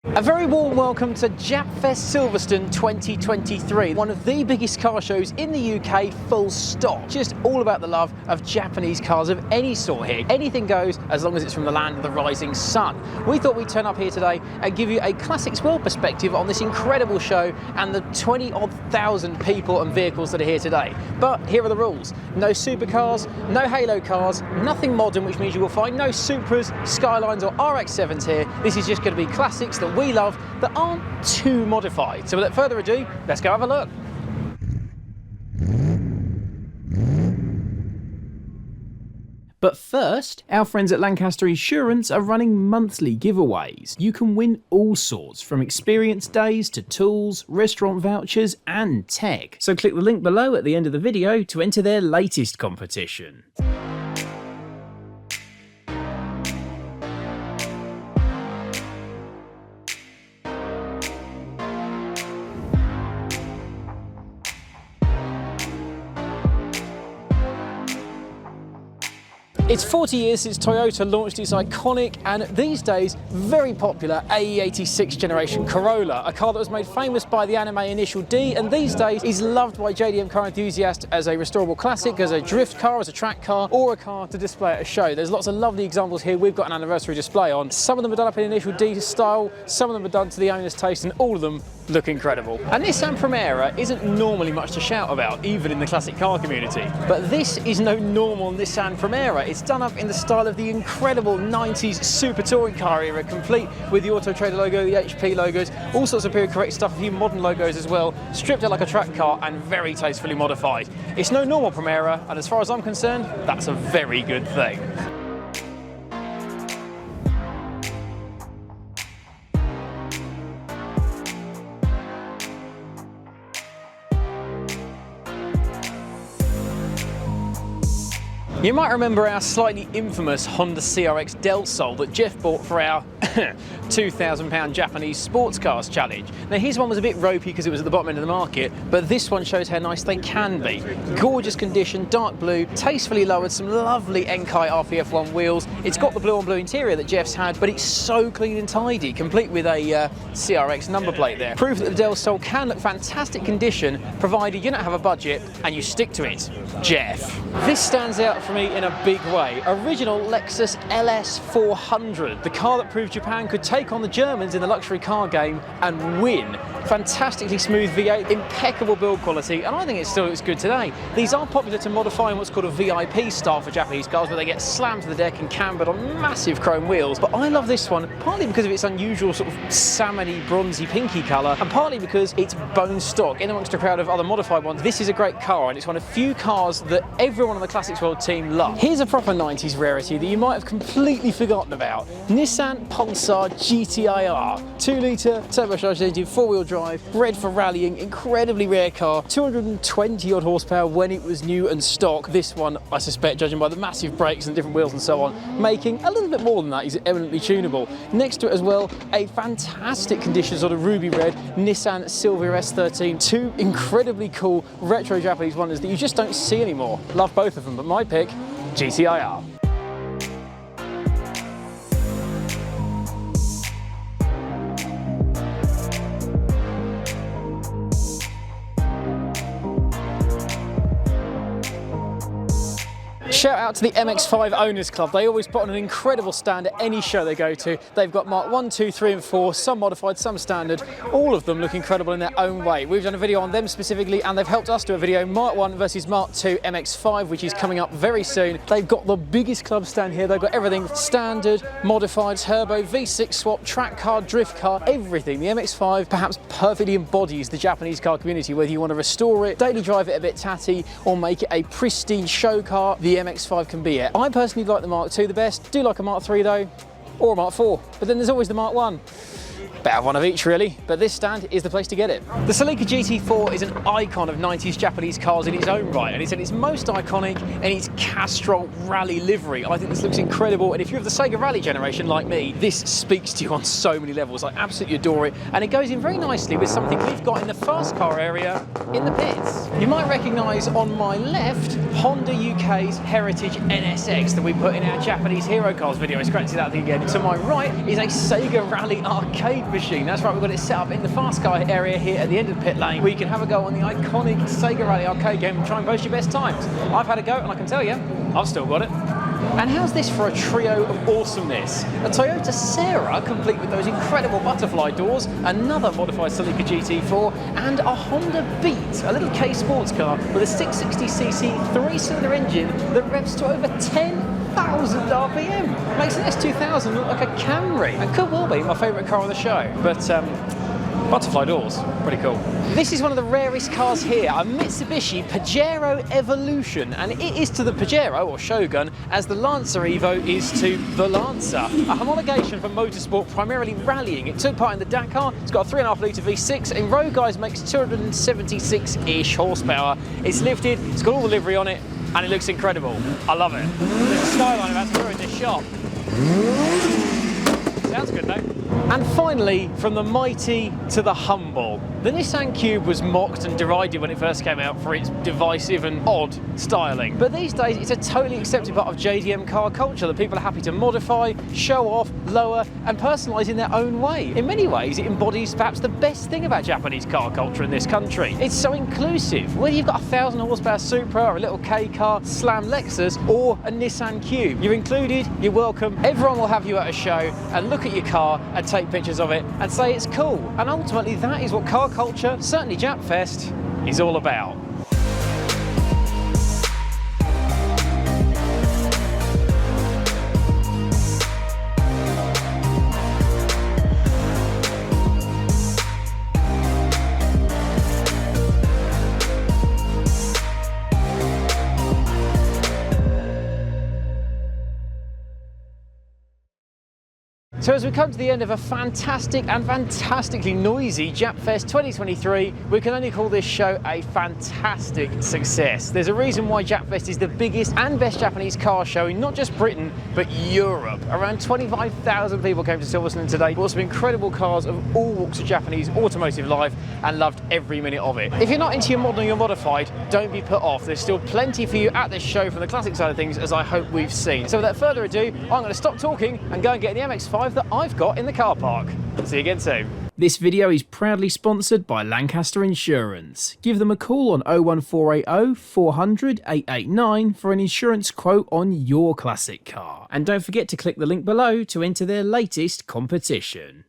A very warm welcome to Japfest Silverstone 2023, one of the biggest car shows in the UK, full stop. Just all about the love of Japanese cars of any sort here. Anything goes as long as it's from the land of the rising sun. We thought we'd turn up here today and give you a classics world perspective on this incredible show and the 20-odd thousand people and vehicles that are here today. But here are the rules. No supercars, no halo cars, nothing modern, which means you will find no Supras, Skylines or RX-7s here. This is just going to be classics that we love that aren't too modified. So without further ado, let's go have a look. But first, our friends at Lancaster Insurance are running monthly giveaways. You can win all sorts, from experience days to tools, restaurant vouchers and tech. So click the link below at the end of the video to enter their latest competition. It's 40 years since Toyota launched its iconic and these days very popular AE86 generation Corolla, a car that was made famous by the anime Initial D and these days is loved by JDM car enthusiasts as a restorable classic, as a drift car, as a track car, or a car to display at a show. There's lots of lovely examples here we've got an anniversary display on. Some of them are done up in Initial D style, some of them are done to the owner's taste, and all of them look incredible. And Nissan Primera isn't normally much to shout about, even in the classic car community. But this is no normal Nissan Primera. It's done up in the style of the incredible 90s super touring car era, complete with the Auto Trader logo, the HP logos, all sorts of period correct stuff, a few modern logos as well, stripped out like a track car and very tastefully modified. It's no normal Primera, and as far as I'm concerned, that's a very good thing. You might remember our slightly infamous Honda CRX Del Sol that Jeff bought for our £2,000 Japanese sports cars challenge. Now his one was a bit ropey because it was at the bottom end of the market, but this one shows how nice they can be. Gorgeous condition, dark blue, tastefully lowered, some lovely Enkai RPF1 wheels. It's got the blue on blue interior that Jeff's had, but it's so clean and tidy, complete with a CRX number plate there. Proof that the Del Sol can look fantastic condition, provided you don't have a budget and you stick to it. Jeff. This stands out for me in a big way. Original Lexus LS400, the car that proved Japan could take on the Germans in the luxury car game and win. Fantastically smooth V8, impeccable build quality, and I think it still looks good today. These are popular to modify in what's called a VIP style for Japanese cars, where they get slammed to the deck and cambered on massive chrome wheels. But I love this one, partly because of its unusual sort of salmony, bronzy, pinky colour, and partly because it's bone stock. In amongst a crowd of other modified ones, this is a great car, and it's one of few cars that everyone on the Classics World team loves. Here's a proper 90s rarity that you might have completely forgotten about. Nissan Pulsar GT-IR. 2-litre turbocharged engine, 4-wheel drive, bred for rallying, incredibly rare car, 220 odd horsepower when it was new and stock. This one, I suspect, judging by the massive brakes and different wheels and so on, making a little bit more than that. Is eminently tunable. Next to it as well, a fantastic condition, sort of ruby red Nissan Silvia S13. Two incredibly cool retro Japanese wonders that you just don't see anymore. Love both of them, but my pick, GT-IR. Shout out to the MX-5 Owners Club. They always put on an incredible stand at any show they go to. They've got Mark 1, 2, 3 and 4, some modified, some standard. All of them look incredible in their own way. We've done a video on them specifically, and they've helped us do a video, Mark 1 versus Mark 2 MX-5, which is coming up very soon. They've got the biggest club stand here. They've got everything standard, modified, turbo, V6 swap, track car, drift car, everything. The MX-5 perhaps perfectly embodies the Japanese car community, whether you want to restore it, daily drive it a bit tatty, or make it a pristine show car. The MX-5 can be it. I personally like the Mark II the best, do like a Mark III though, or a Mark IV, but then there's always the Mark I. Better one of each really, but this stand is the place to get it. The Celica GT4 is an icon of 90s Japanese cars in its own right, and it's in its most iconic in its Castrol rally livery. I think this looks incredible, and if you're of the SEGA rally generation like me, this speaks to you on so many levels. I absolutely adore it, and it goes in very nicely with something we've got in the fast car area in the pits. You might recognise on my left Honda UK's Heritage NSX that we put in our Japanese hero cars video. It's great to see that thing again. To my right is a SEGA rally arcade arcade machine. That's right, we've got it set up in the fast car area here at the end of the pit lane, where you can have a go on the iconic SEGA Rally arcade game and try and post your best times. I've had a go, and I can tell you, I've still got it. And how's this for a trio of awesomeness? A Toyota Sera, complete with those incredible butterfly doors, another modified Celica GT4, and a Honda Beat, a little K sports car with a 660cc three-cylinder engine that revs to over 10,000 RPM. Makes an S2000 look like a Camry, and could well be my favourite car on the show. But butterfly doors, pretty cool. This is one of the rarest cars here, a Mitsubishi Pajero Evolution, and it is to the Pajero, or Shogun, as the Lancer Evo is to the Lancer. A homologation for motorsport, primarily rallying. It took part in the Dakar, it's got a 3.5 litre V6, in road guys makes 276-ish horsepower. It's lifted, it's got all the livery on it, and it looks incredible. I love it. There's a skyline about to in this shop. Sounds good though. And finally, from the mighty to the humble. The Nissan Cube was mocked and derided when it first came out for its divisive and odd styling. But these days, it's a totally accepted part of JDM car culture that people are happy to modify, show off, lower, and personalise in their own way. In many ways, it embodies perhaps the best thing about Japanese car culture in this country. It's so inclusive. Whether you've got a 1,000 horsepower Supra, or a little K car, slam Lexus, or a Nissan Cube, you're included, you're welcome. Everyone will have you at a show and look at your car and take pictures of it and say it's cool. And ultimately, that is what car culture, certainly Japfest, is all about. So as we come to the end of a fantastic and fantastically noisy Japfest 2023, we can only call this show a fantastic success. There's a reason why Japfest is the biggest and best Japanese car show in not just Britain, but Europe. Around 25,000 people came to Silverstone today, bought some incredible cars of all walks of Japanese automotive life, and loved every minute of it. If you're not into your modern or your modified, don't be put off. There's still plenty for you at this show from the classic side of things, as I hope we've seen. So without further ado, I'm going to stop talking and go and get the MX-5 that I've got in the car park. See you again soon. This video is proudly sponsored by Lancaster Insurance. Give them a call on 01480 400 889 for an insurance quote on your classic car. And don't forget to click the link below to enter their latest competition.